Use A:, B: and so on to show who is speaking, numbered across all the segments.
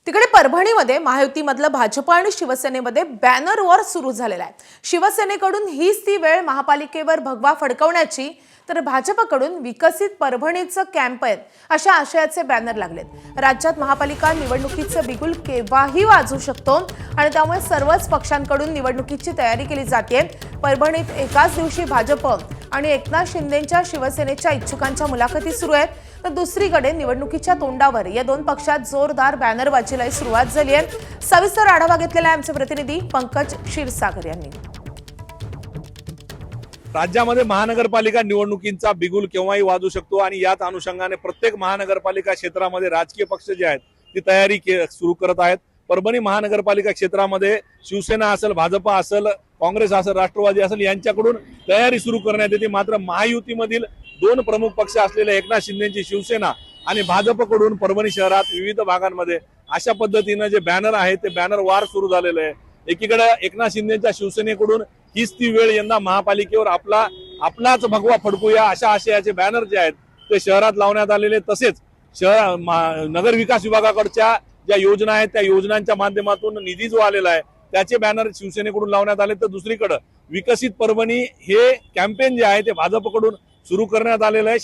A: तिकडे परभणीमध्ये महायुतीमधलं भाजप आणि शिवसेनेमध्ये banner war सुरू झालेला आहे। शिवसेनेकडून हीच ती वेळ महापालिकेवर भगवा फडकवण्याची, तर भाजपकडून विकसित परभणीचं कॅम्पेन अशा आशयाचे बॅनर लागलेत। राज्यात महापालिका निवडणुकीचं बिगुल केव्हाही वाजू शकतो आणि त्यामुळे सर्वच पक्षांकडून निवडणुकीची तयारी केली जाते। परभणीत एकाच दिवशी भाजप आणि एकनाथ शिंदेंच्या शिवसेनेच्या इच्छुकांच्या मुलाखती सुरू आहेत, तर दुसरीकडे निवडणुकीच्या तोंडावर या दोन पक्षात जोरदार बॅनरबाजीला सुरुवात झाली आहे। सविस्तर आढावा घेतलेला आहे आमचे प्रतिनिधी पंकज क्षीरसागर यांनी।
B: राज्यामध्ये महानगरपालिका निवडणुकींचा बिगुल केव्हाही वाजू शकतो आणि याच अनुषंगाने प्रत्येक महानगरपालिका क्षेत्रामध्ये राजकीय पक्ष जे आहेत ती तयारी सुरू करत आहेत। परभणी महानगरपालिका क्षेत्रामध्ये शिवसेना असेल, भाजप असेल, काँग्रेस असेल, राष्ट्रवादी असेल यांच्याकडून तयारी सुरू करण्यात येते। मात्र महायुतीमधील दोन प्रमुख पक्ष असलेले एकनाथ शिंदेची शिवसेना आणि भाजपकडून परभणी शहरात विविध भागांमध्ये अशा पद्धतीनं जे बॅनर आहे ते बॅनर वार सुरू झालेलं आहे। एकीकडे एकनाथ शिंदेच्या शिवसेनेकडून हीच ती वेळ, यंदा महापालिकेवर आपलाच भगवा फडकूया अशा आशयाचे बॅनर जे आहेत ते शहरात लावण्यात आलेले। तसेच नगर विकास विभागाकडच्या ज्या योजना आहेत त्या योजनांच्या माध्यमातून निधी जो आलेला आहे त्याचे बॅनर शिवसेनेकडून लावण्यात आले। तर दुसरीकडे विकसित परभणी हे कॅम्पेन जे आहे ते भाजपकडून सुरू करण्यात आलेलं आहे।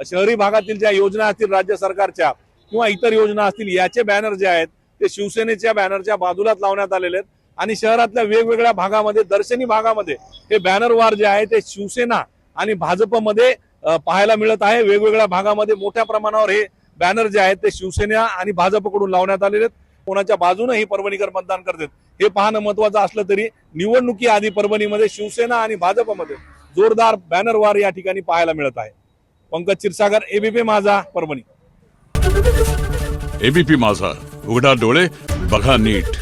B: शहरी भागातील ज्या योजना असतील राज्य सरकारच्या किंवा इतर योजना असतील याचे बॅनर जे आहेत ते शिवसेनेच्या बॅनरच्या बाजूलाच लावण्यात आलेले आहेत आणि शहरातल्या वेगवेगळ्या भागामध्ये, दर्शनी भागामध्ये हे बॅनर वार जे आहे ते शिवसेना आणि भाजपमध्ये पाहायला मिळत आहे। वेगवेगळ्या भागामध्ये मोठ्या प्रमाणावर हे बॅनर जे आहेत ते शिवसेना आणि भाजपकडून लावण्यात आलेले आहेत। कोणाच्या बाजूने ही परभणीकर मतदान करतात हे पाहणं महत्वाचं असलं तरी निवडणुकी आधी परभणीमध्ये शिवसेना आणि भाजपमध्ये जोरदार बॅनर वार या ठिकाणी पाहायला मिळत आहे। पंकज क्षीरसागर, एबीपी माझा, परभणी।
C: एबीपी माझा, उघडा डोळे बघा नीट।